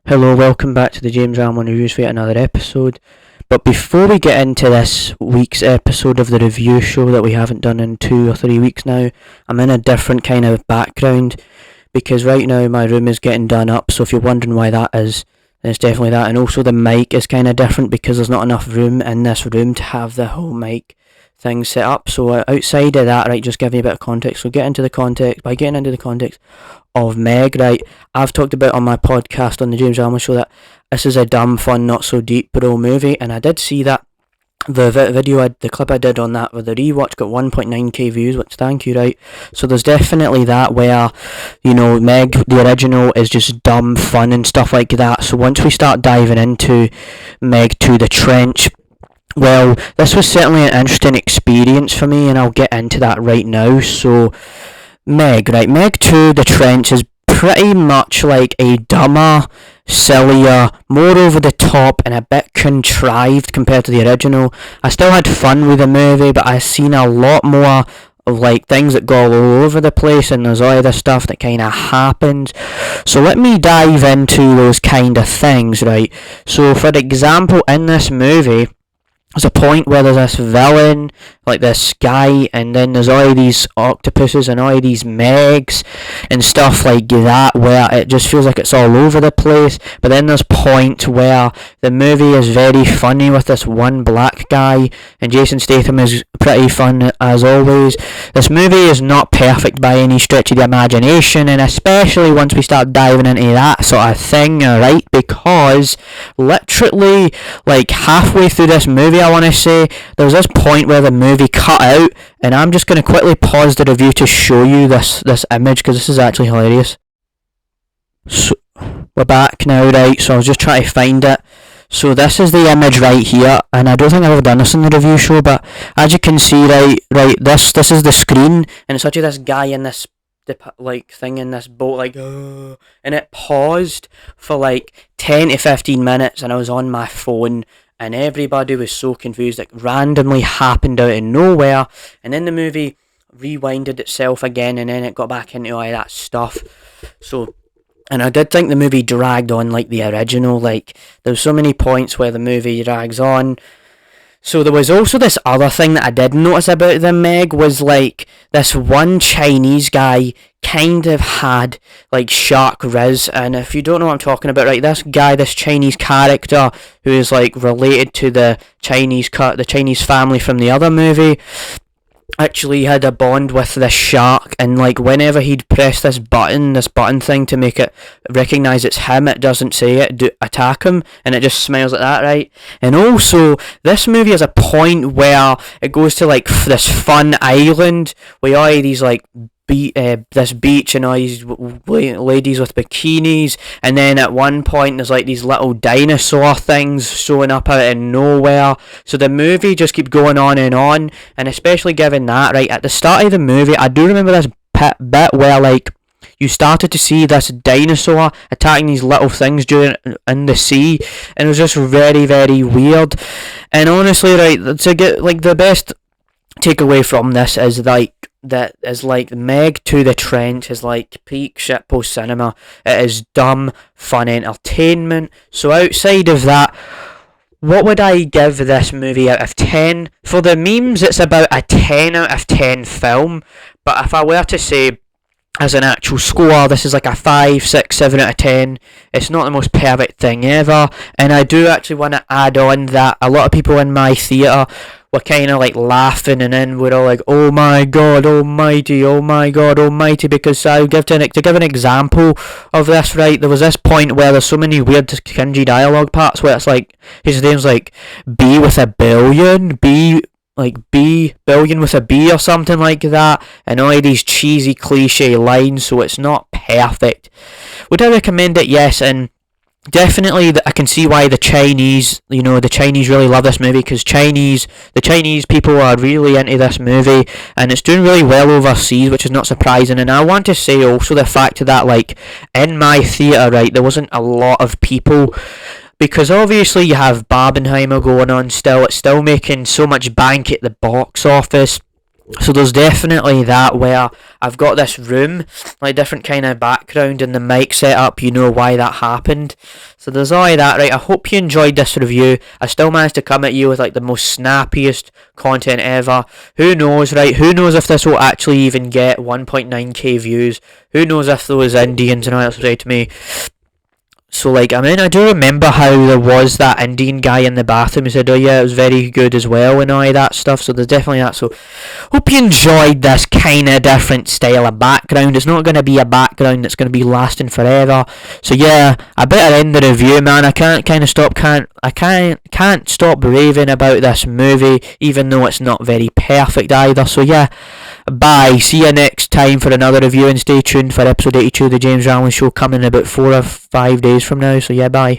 Hello, welcome back to the James Ramble Reviews for yet another episode. But before we get into this week's episode of the review show that we haven't done in 2 or 3 weeks now, I'm in a different kind of background because right now my room is getting done up, so if you're wondering why that is, then it's definitely that. And also the mic is kind of different because there's not enough room in this room to have the whole mic thing set up. So outside of that, right, just give you a bit of context. So getting into the context of Meg, right, I've talked about on my podcast on the James Allen Show that this is a dumb, fun, not so deep bro movie, and I did see that the clip I did on that with the rewatch got 1.9k views, which thank you, right. So there's definitely that where, Meg, the original, is just dumb fun and stuff like that. So once we start diving into Meg to the Trench, well, this was certainly an interesting experience for me, and I'll get into that right now. So Meg 2, The Trench, is pretty much like a dumber, sillier, more over the top and a bit contrived compared to the original. I still had fun with the movie, but I've seen a lot more of like things that go all over the place, and there's all other stuff that kind of happens. So let me dive into those kind of things, right? So for example, in this movie, there's a point where there's this villain, like this guy, and then there's all these octopuses and all these Megs and stuff like that, where it just feels like it's all over the place. But then there's point where the movie is very funny with this one black guy, and Jason Statham is pretty fun as always. This movie is not perfect by any stretch of the imagination, and especially once we start diving into that sort of thing, right? Because literally, like halfway through this movie, I want to say, there's this point where the movie cut out, and I'm just going to quickly pause the review to show you this image, because this is actually hilarious. So we're back now, right? So I was just trying to find it. So this is the image right here, and I don't think I've ever done this in the review show, but as you can see, right, this is the screen, and it's actually this guy in this thing in this boat, and it paused for like 10 to 15 minutes, and I was on my phone, and everybody was so confused. Like randomly happened out of nowhere, and then the movie rewinded itself again, and then it got back into all that stuff. So, and I did think the movie dragged on like the original. Like there's so many points where the movie drags on. So there was also this other thing that I did notice about the Meg, was like this one Chinese guy kind of had like shark riz, and if you don't know what I'm talking about, right, this guy, this Chinese character who is like related to the Chinese family from the other movie, actually had a bond with this shark, and like whenever he'd press this button thing to make it recognise it's him, it doesn't say it, attack him, and it just smiles like that, right? And also this movie has a point where it goes to like this fun island where all these like this beach and all these ladies with bikinis, and then at one point there's like these little dinosaur things showing up out of nowhere. So the movie just keeps going on, and especially given that, right, at the start of the movie, I do remember this bit where like you started to see this dinosaur attacking these little things in the sea, and it was just very, very weird. And honestly, right, to get like the best takeaway from this is like Meg to the Trench is like peak shitpost cinema. It is dumb, fun entertainment. So outside of that, what would I give this movie out of 10? For the memes, it's about a 10 out of 10 film. But if I were to say as an actual score, this is like a 5, 6, 7 out of 10. It's not the most perfect thing ever. And I do actually want to add on that a lot of people in my theatre were kind of like laughing, and then we're all like, oh my god almighty, oh my god almighty, because to give an example of this, right, there was this point where there's so many weird cringy dialogue parts where it's like, his name's like B with a billion, B billion with a B or something like that, and all these cheesy cliche lines, so it's not perfect. Would I recommend it? Yes, and definitely, I can see why the Chinese really love this movie, because the Chinese people are really into this movie, and it's doing really well overseas, which is not surprising. And I want to say also the fact that like in my theatre, right, there wasn't a lot of people, because obviously you have Barbenheimer going on still. It's still making so much bank at the box office. So there's definitely that, where I've got this room, like different kind of background in the mic setup, you know why that happened. So there's all of that, right? I hope you enjoyed this review. I still managed to come at you with like the most snappiest content ever. Who knows, right? Who knows if this will actually even get 1.9k views? Who knows if those Indians and all that say to me. So, like, I mean, I do remember how there was that Indian guy in the bathroom who said, oh yeah, it was very good as well and all of that stuff. So there's definitely that. So hope you enjoyed this kind of different style of background. It's not going to be a background that's going to be lasting forever. So yeah, I better end the review, man. I can't stop raving about this movie, even though it's not very perfect either. So yeah, bye. See you next time for another review, and stay tuned for episode 82 of the James Rambling Show, coming in about 4 or 5 days from now. So yeah, bye.